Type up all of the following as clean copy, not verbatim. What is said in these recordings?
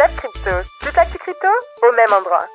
Club Crypto. Toute l'actu crypto au même endroit.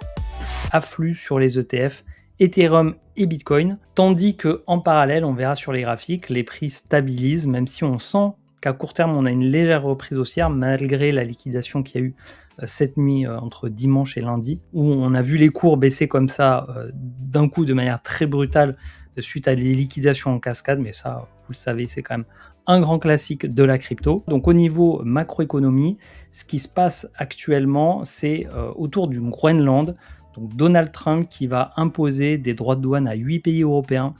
Afflux sur les ETF, Ethereum et Bitcoin, tandis qu'en parallèle, on verra sur les graphiques, les prix stabilisent, même si on sent qu'à court terme, on a une légère reprise haussière, malgré la liquidation qu'il y a eu cette nuit entre dimanche et lundi, où on a vu les cours baisser comme ça d'un coup de manière très brutale suite à des liquidations en cascade, mais ça, vous le savez, c'est quand même un grand classique de la crypto. Donc au niveau macroéconomie, ce qui se passe actuellement, c'est autour du Groenland, donc Donald Trump qui va imposer des droits de douane à 8 pays européens.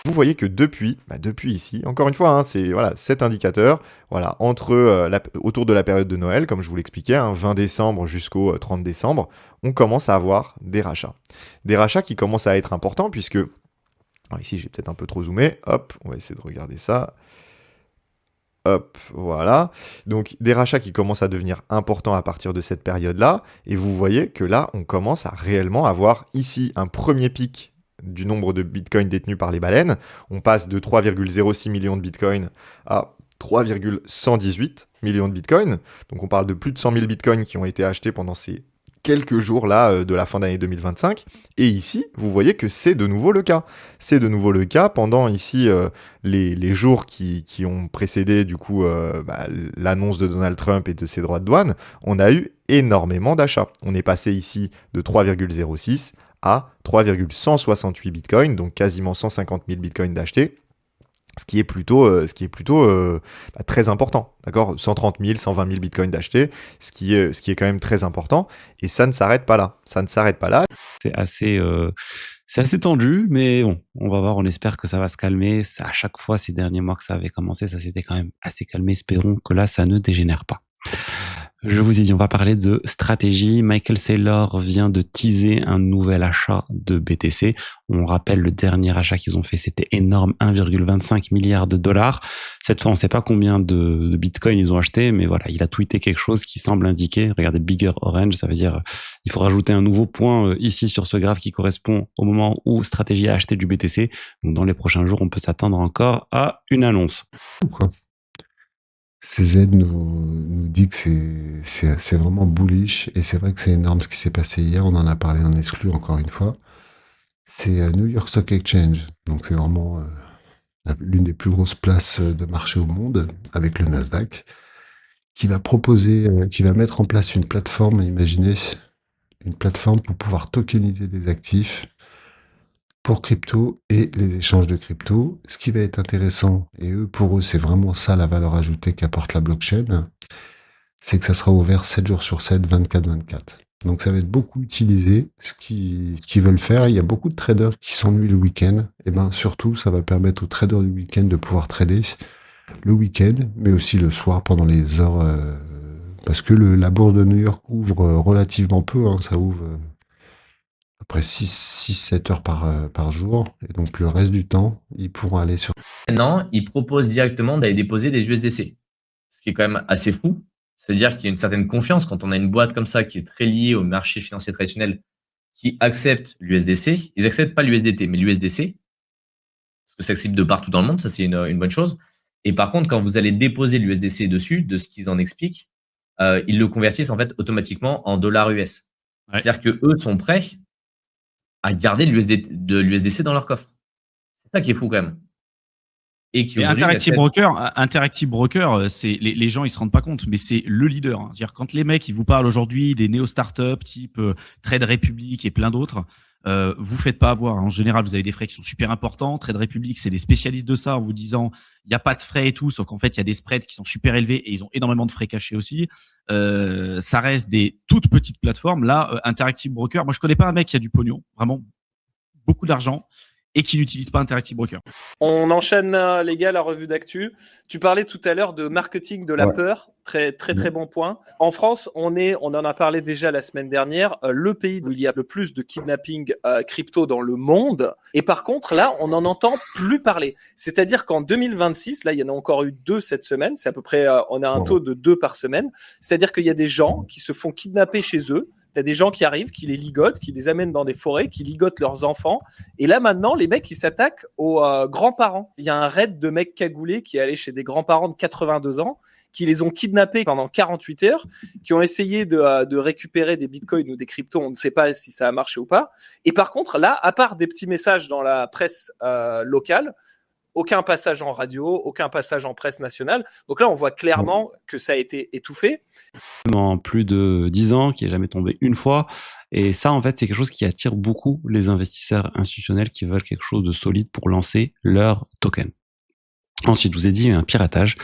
Vous voyez que depuis ici, encore une fois, c'est cet indicateur, autour de la période de Noël, comme je vous l'expliquais, 20 décembre jusqu'au 30 décembre, on commence à avoir des rachats. Des rachats qui commencent à être importants puisque, alors ici j'ai peut-être un peu trop zoomé, hop, on va essayer de regarder ça. Hop, voilà. Donc des rachats qui commencent à devenir importants à partir de cette période-là. Et vous voyez que là, on commence à réellement avoir ici un premier pic du nombre de bitcoins détenus par les baleines. On passe de 3,06 millions de bitcoins à 3,118 millions de bitcoins. Donc on parle de plus de 100 000 bitcoins qui ont été achetés pendant ces quelques jours là de la fin d'année 2025. Et ici, vous voyez que c'est de nouveau le cas. C'est de nouveau le cas pendant ici les jours qui ont précédé du coup l'annonce de Donald Trump et de ses droits de douane. On a eu énormément d'achats. On est passé ici de 3,06 à 3,168 bitcoins, donc quasiment 150 000 bitcoins d'achetés. Ce qui est plutôt très important, d'accord ? 130 000, 120 000 bitcoins d'acheter, ce qui est quand même très important. Et ça ne s'arrête pas là. C'est assez tendu, mais bon, on va voir, on espère que ça va se calmer. À chaque fois, ces derniers mois que ça avait commencé, ça s'était quand même assez calmé. Espérons que là, ça ne dégénère pas. Je vous ai dit, on va parler de stratégie. Michael Saylor vient de teaser un nouvel achat de BTC. On rappelle, le dernier achat qu'ils ont fait, c'était énorme, 1,25 milliard de dollars. Cette fois, on ne sait pas combien de bitcoins ils ont acheté, mais voilà, il a tweeté quelque chose qui semble indiquer, regardez, bigger orange, ça veut dire, il faut rajouter un nouveau point ici sur ce graphe qui correspond au moment où stratégie a acheté du BTC. Donc, dans les prochains jours, on peut s'attendre encore à une annonce. Quoi. CZ nous dit que c'est vraiment bullish, et c'est vrai que c'est énorme ce qui s'est passé hier, on en a parlé en exclu encore une fois. C'est New York Stock Exchange, donc c'est vraiment l'une des plus grosses places de marché au monde, avec le Nasdaq, qui va mettre en place une plateforme, imaginez, une plateforme pour pouvoir tokeniser des actifs pour crypto et les échanges de crypto. Ce qui va être intéressant, et pour eux, c'est vraiment ça la valeur ajoutée qu'apporte la blockchain, c'est que ça sera ouvert 7 jours sur 7, 24/24. Donc ça va être beaucoup utilisé. Ce qu'ils veulent faire, il y a beaucoup de traders qui s'ennuient le week-end. Et bien surtout, ça va permettre aux traders du week-end de pouvoir trader le week-end, mais aussi le soir pendant les heures... parce que la bourse de New York ouvre relativement peu, ça ouvre... après 6-7 heures par jour, et donc le reste du temps, ils pourront aller sur... Maintenant, ils proposent directement d'aller déposer des USDC, ce qui est quand même assez fou. C'est-à-dire qu'il y a une certaine confiance quand on a une boîte comme ça qui est très liée au marché financier traditionnel, qui accepte l'USDC. Ils n'acceptent pas l'USDT, mais l'USDC, parce que c'est accessible de partout dans le monde, ça c'est une bonne chose. Et par contre, quand vous allez déposer l'USDC dessus, de ce qu'ils en expliquent, ils le convertissent en fait automatiquement en dollars US. Ouais. C'est-à-dire qu'eux sont prêts à garder de l'USDC dans leur coffre. C'est ça qui est fou quand même. Et Interactive Broker, c'est les gens ils se rendent pas compte, mais c'est le leader. C'est-à-dire quand les mecs ils vous parlent aujourd'hui des néo-startups type Trade Republic et plein d'autres, vous faites pas avoir. En général, vous avez des frais qui sont super importants. Trade Republic, c'est des spécialistes de ça en vous disant il y a pas de frais et tout, sauf qu'en fait il y a des spreads qui sont super élevés et ils ont énormément de frais cachés aussi. Ça reste des toutes petites plateformes. Là, Interactive Broker, moi je connais pas un mec qui a du pognon, vraiment beaucoup d'argent, et qui n'utilise pas Interactive Broker. On enchaîne, les gars, la revue d'actu. Tu parlais tout à l'heure de marketing de la peur. Très bon point. En France, on en a parlé déjà la semaine dernière, le pays où il y a le plus de kidnapping crypto dans le monde. Et par contre, là, on n'en entend plus parler. C'est-à-dire qu'en 2026, là, il y en a encore eu 2 cette semaine. C'est à peu près, on a un taux de 2 par semaine. C'est-à-dire qu'il y a des gens qui se font kidnapper chez eux. T'as des gens qui arrivent, qui les ligotent, qui les amènent dans des forêts, qui ligotent leurs enfants. Et là, maintenant, les mecs, ils s'attaquent aux grands-parents. Il y a un raid de mecs cagoulés qui est allé chez des grands-parents de 82 ans, qui les ont kidnappés pendant 48 heures, qui ont essayé de récupérer des bitcoins ou des cryptos. On ne sait pas si ça a marché ou pas. Et par contre, là, à part des petits messages dans la presse locale, aucun passage en radio, aucun passage en presse nationale. Donc là, on voit clairement que ça a été étouffé. En plus de 10 ans, qui n'est jamais tombé une fois. Et ça, en fait, c'est quelque chose qui attire beaucoup les investisseurs institutionnels qui veulent quelque chose de solide pour lancer leur token. Ensuite, je vous ai dit un piratage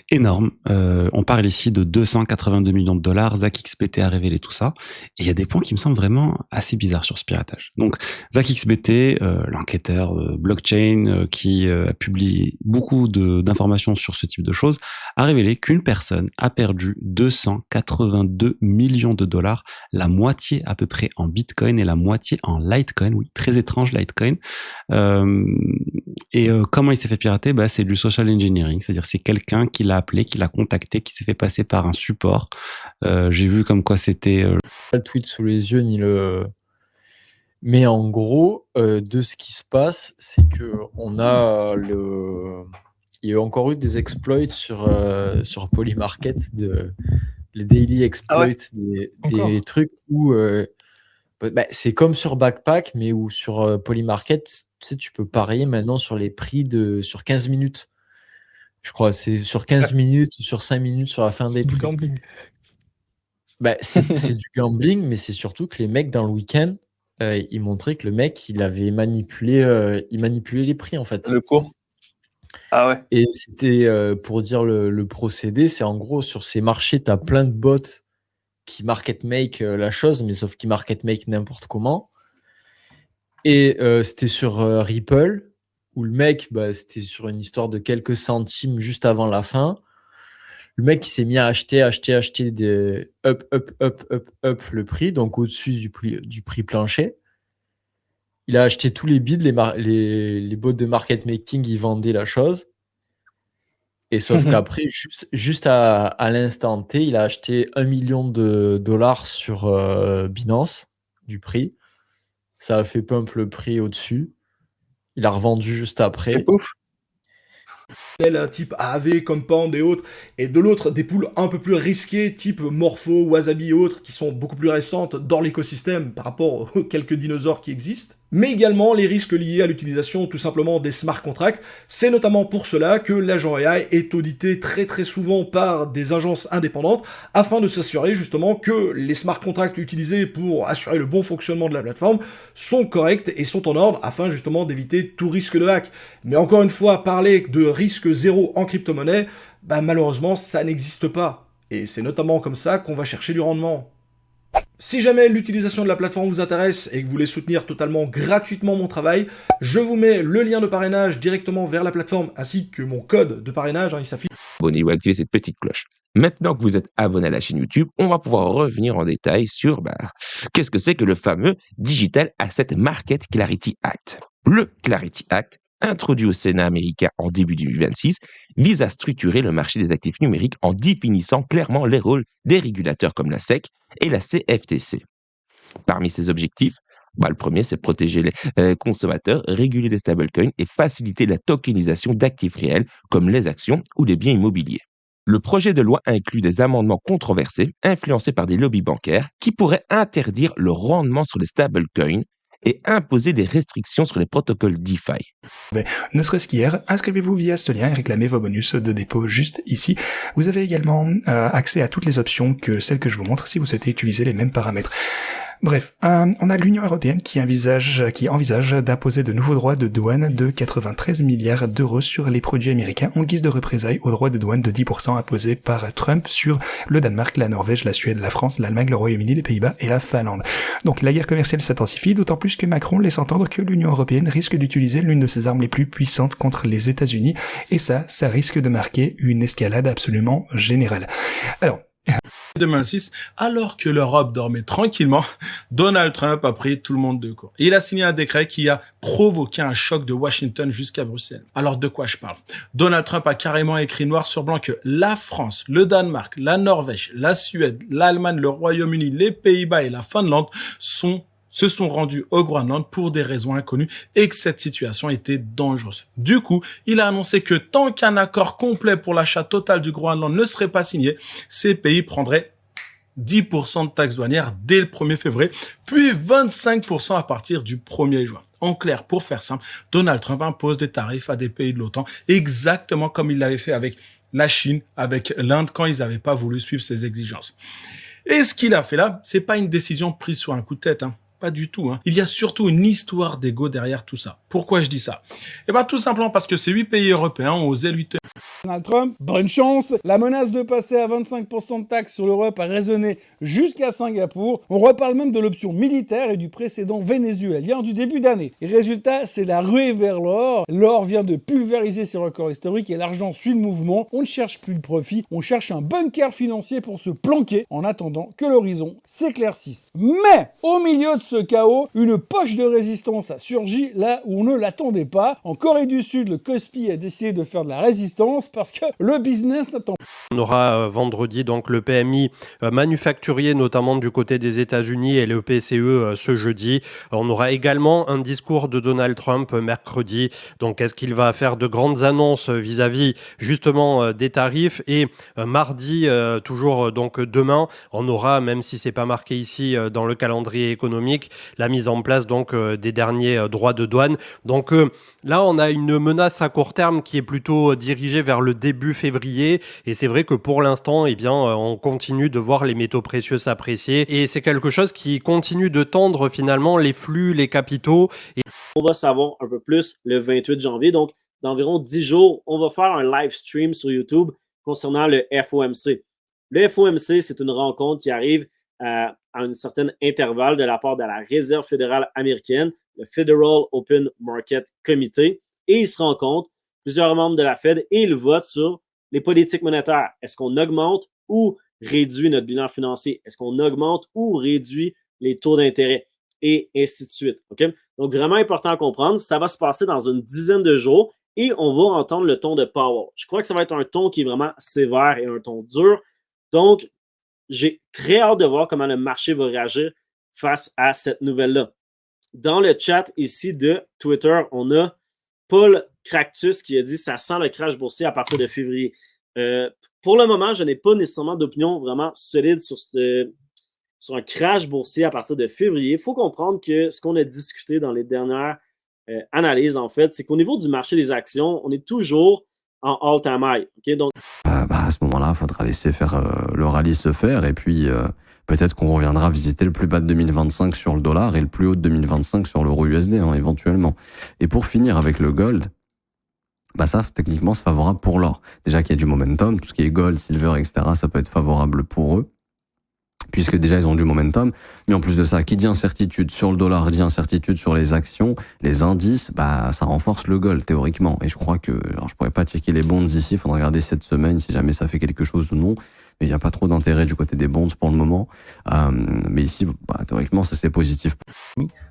énorme. On parle ici de 282 millions de dollars. ZachXBT a révélé tout ça. Et il y a des points qui me semblent vraiment assez bizarres sur ce piratage. Donc, ZachXBT, l'enquêteur blockchain qui a publié beaucoup d'informations sur ce type de choses, a révélé qu'une personne a perdu 282 millions de dollars, la moitié à peu près en Bitcoin et la moitié en Litecoin. Oui, très étrange, Litecoin. Comment il s'est fait pirater? C'est du social engineering, c'est-à-dire c'est quelqu'un qui l'a appelé, qui l'a contacté, qui s'est fait passer par un support. J'ai vu comme quoi c'était... Pas le tweet sous les yeux ni le... Mais en gros, de ce qui se passe, c'est que on a il y a encore eu des exploits sur Polymarket, les daily exploits, des trucs où c'est comme sur Backpack, mais où sur Polymarket, tu sais, tu peux parier maintenant sur les prix sur 15 minutes. Je crois c'est sur 15 minutes, sur 5 minutes, sur la fin des prix. C'est du gambling. C'est du gambling, mais c'est surtout que les mecs dans le week-end, ils montraient que le mec, il avait manipulé les prix en fait. Le cours. Ah ouais. Et c'était, pour dire le procédé, c'est en gros sur ces marchés, tu as plein de bots qui market make la chose, mais sauf qu'ils market make n'importe comment. Et c'était sur Ripple, où le mec, c'était sur une histoire de quelques centimes juste avant la fin. Le mec, il s'est mis à acheter des up le prix, donc au-dessus du prix plancher. Il a acheté tous les bids, les bots de market making, ils vendaient la chose. Et sauf qu'après, juste à l'instant T, il a acheté 1 million de dollars sur Binance, du prix. Ça a fait pump le prix au-dessus. Il a revendu juste après. Type AAV, Compound et autres, et de l'autre des poules un peu plus risquées type Morpho, Wasabi et autres qui sont beaucoup plus récentes dans l'écosystème par rapport aux quelques dinosaures qui existent, mais également les risques liés à l'utilisation tout simplement des smart contracts. C'est notamment pour cela que l'agent AI est audité très souvent par des agences indépendantes afin de s'assurer justement que les smart contracts utilisés pour assurer le bon fonctionnement de la plateforme sont corrects et sont en ordre afin justement d'éviter tout risque de hack. Mais encore une fois, parler de risque zéro en crypto-monnaie, malheureusement ça n'existe pas. Et c'est notamment comme ça qu'on va chercher du rendement. Si jamais l'utilisation de la plateforme vous intéresse et que vous voulez soutenir totalement gratuitement mon travail, je vous mets le lien de parrainage directement vers la plateforme ainsi que mon code de parrainage, il s'affiche. Abonnez-vous, activez cette petite cloche. Maintenant que vous êtes abonné à la chaîne YouTube, on va pouvoir revenir en détail sur qu'est-ce que c'est que le fameux Digital Asset Market Clarity Act. Le Clarity Act, introduit au Sénat américain en début 2026, vise à structurer le marché des actifs numériques en définissant clairement les rôles des régulateurs comme la SEC et la CFTC. Parmi ces objectifs, le premier, c'est de protéger les consommateurs, réguler les stablecoins et faciliter la tokenisation d'actifs réels comme les actions ou les biens immobiliers. Le projet de loi inclut des amendements controversés, influencés par des lobbies bancaires, qui pourraient interdire le rendement sur les stablecoins et imposer des restrictions sur les protocoles DeFi. Ne serait-ce qu'hier, inscrivez-vous via ce lien et réclamez vos bonus de dépôt juste ici. Vous avez également accès à toutes les options que celles que je vous montre si vous souhaitez utiliser les mêmes paramètres. Bref, on a l'Union européenne qui envisage d'imposer de nouveaux droits de douane de 93 milliards d'euros sur les produits américains en guise de représailles aux droits de douane de 10% imposés par Trump sur le Danemark, la Norvège, la Suède, la France, l'Allemagne, le Royaume-Uni, les Pays-Bas et la Finlande. Donc la guerre commerciale s'intensifie, d'autant plus que Macron laisse entendre que l'Union européenne risque d'utiliser l'une de ses armes les plus puissantes contre les États-Unis, et ça risque de marquer une escalade absolument générale. Alors, 2006, alors que l'Europe dormait tranquillement, Donald Trump a pris tout le monde de court. Il a signé un décret qui a provoqué un choc de Washington jusqu'à Bruxelles. Alors de quoi je parle? Donald Trump a carrément écrit noir sur blanc que la France, le Danemark, la Norvège, la Suède, l'Allemagne, le Royaume-Uni, les Pays-Bas et la Finlande sont se sont rendus au Groenland pour des raisons inconnues et que cette situation était dangereuse. Du coup, il a annoncé que tant qu'un accord complet pour l'achat total du Groenland ne serait pas signé, ces pays prendraient 10% de taxes douanières dès le 1er février, puis 25% à partir du 1er juin. En clair, pour faire simple, Donald Trump impose des tarifs à des pays de l'OTAN exactement comme il l'avait fait avec la Chine, avec l'Inde quand ils n'avaient pas voulu suivre ses exigences. Et ce qu'il a fait là, c'est pas une décision prise sur un coup de tête, Pas du tout. Il y a surtout une histoire d'ego derrière tout ça. Pourquoi je dis ça? Tout simplement parce que ces 8 pays européens ont osé lui tenir. Donald Trump, bonne chance. La menace de passer à 25% de taxes sur l'Europe a résonné jusqu'à Singapour. On reparle même de l'option militaire et du précédent vénézuélien du début d'année. Et résultat, c'est la ruée vers l'or. L'or vient de pulvériser ses records historiques et l'argent suit le mouvement. On ne cherche plus le profit, on cherche un bunker financier pour se planquer en attendant que l'horizon s'éclaircisse. Mais, au milieu de ce chaos, une poche de résistance a surgi là où on ne l'attendait pas. En Corée du Sud, le KOSPI a décidé de faire de la résistance parce que le business n'attend pas. On aura vendredi donc le PMI manufacturier, notamment du côté des États-Unis, et le PCE ce jeudi. On aura également un discours de Donald Trump mercredi. Donc, est-ce qu'il va faire de grandes annonces vis-à-vis justement des tarifs? Et mardi, toujours donc demain, on aura, même si c'est pas marqué ici dans le calendrier économique, la mise en place donc des derniers droits de douane. Donc là, on a une menace à court terme qui est plutôt dirigée vers le début février, et c'est vrai que pour l'instant, on continue de voir les métaux précieux s'apprécier, et c'est quelque chose qui continue de tendre finalement les flux, les capitaux. Et on va savoir un peu plus le 28 janvier, donc dans environ 10 jours, on va faire un live stream sur YouTube concernant le FOMC. Le FOMC, c'est une rencontre qui arrive à un certain intervalle de la part de la Réserve fédérale américaine, le Federal Open Market Committee, et ils se rencontrent, plusieurs membres de la Fed, et ils votent sur les politiques monétaires. Est-ce qu'on augmente ou réduit notre bilan financier? Est-ce qu'on augmente ou réduit les taux d'intérêt? Et ainsi de suite. Okay? Donc, vraiment important à comprendre. Ça va se passer dans une dizaine de jours et on va entendre le ton de Powell. Je crois que ça va être un ton qui est vraiment sévère et un ton dur. Donc, j'ai très hâte de voir comment le marché va réagir face à cette nouvelle-là. Dans le chat ici de Twitter, on a Paul Cractus qui a dit « Ça sent le crash boursier à partir de février ». Pour le moment, je n'ai pas nécessairement d'opinion vraiment solide sur un crash boursier à partir de février. Il faut comprendre que ce qu'on a discuté dans les dernières analyses, en fait, c'est qu'au niveau du marché des actions, on est toujours en all-time high. Okay? Donc, à ce moment-là, il faudra laisser faire le rallye se faire et puis peut-être qu'on reviendra visiter le plus bas de 2025 sur le dollar et le plus haut de 2025 sur l'euro USD éventuellement. Et pour finir avec le gold, ça techniquement c'est favorable pour l'or. Déjà qu'il y a du momentum, tout ce qui est gold, silver, etc., ça peut être favorable pour eux, puisque déjà ils ont du momentum, mais en plus de ça, qui dit incertitude sur le dollar, dit incertitude sur les actions, les indices, ça renforce le gold théoriquement. Et je crois que, alors je pourrais pas checker les bonds ici, il faudra regarder cette semaine si jamais ça fait quelque chose ou non, mais il n'y a pas trop d'intérêt du côté des bonds pour le moment. Mais ici, théoriquement, ça c'est positif.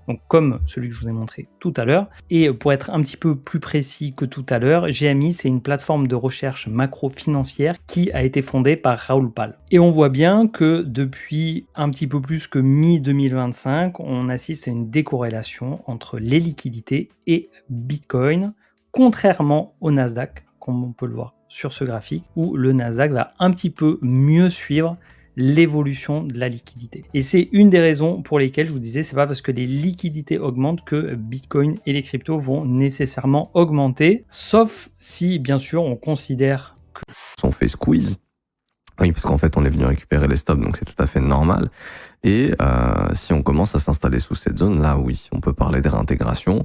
Donc comme celui que je vous ai montré tout à l'heure. Et pour être un petit peu plus précis que tout à l'heure, GMI, c'est une plateforme de recherche macro-financière qui a été fondée par Raoul Pal. Et on voit bien que depuis un petit peu plus que mi-2025, on assiste à une décorrélation entre les liquidités et Bitcoin, contrairement au Nasdaq, comme on peut le voir sur ce graphique, où le Nasdaq va un petit peu mieux suivre l'évolution de la liquidité. Et c'est une des raisons pour lesquelles je vous disais, c'est pas parce que les liquidités augmentent que Bitcoin et les cryptos vont nécessairement augmenter, sauf si, bien sûr, on considère que... On fait squeeze. Oui, parce qu'en fait, on est venu récupérer les stops, donc c'est tout à fait normal. Et si on commence à s'installer sous cette zone, là, oui, on peut parler de réintégration.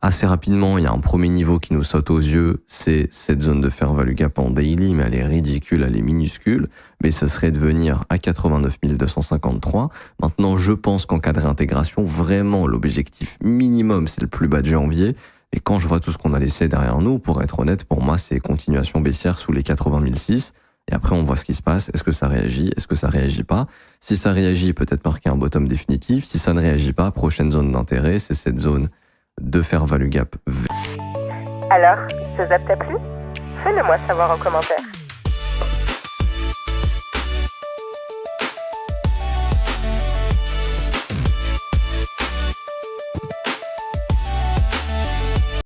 Assez rapidement, il y a un premier niveau qui nous saute aux yeux, c'est cette zone de fair value gap en daily, mais elle est ridicule, elle est minuscule, mais ça serait de venir à 89 253. Maintenant, je pense qu'en cas de réintégration, vraiment, l'objectif minimum, c'est le plus bas de janvier. Et quand je vois tout ce qu'on a laissé derrière nous, pour être honnête, pour moi, c'est continuation baissière sous les 80 006. Et après, on voit ce qui se passe. Est-ce que ça réagit? Est-ce que ça réagit pas? Si ça réagit, peut-être marquer un bottom définitif. Si ça ne réagit pas, prochaine zone d'intérêt, c'est cette zone de fair value gap. Alors, ce zap t'a plu? Fais-le moi savoir en commentaire.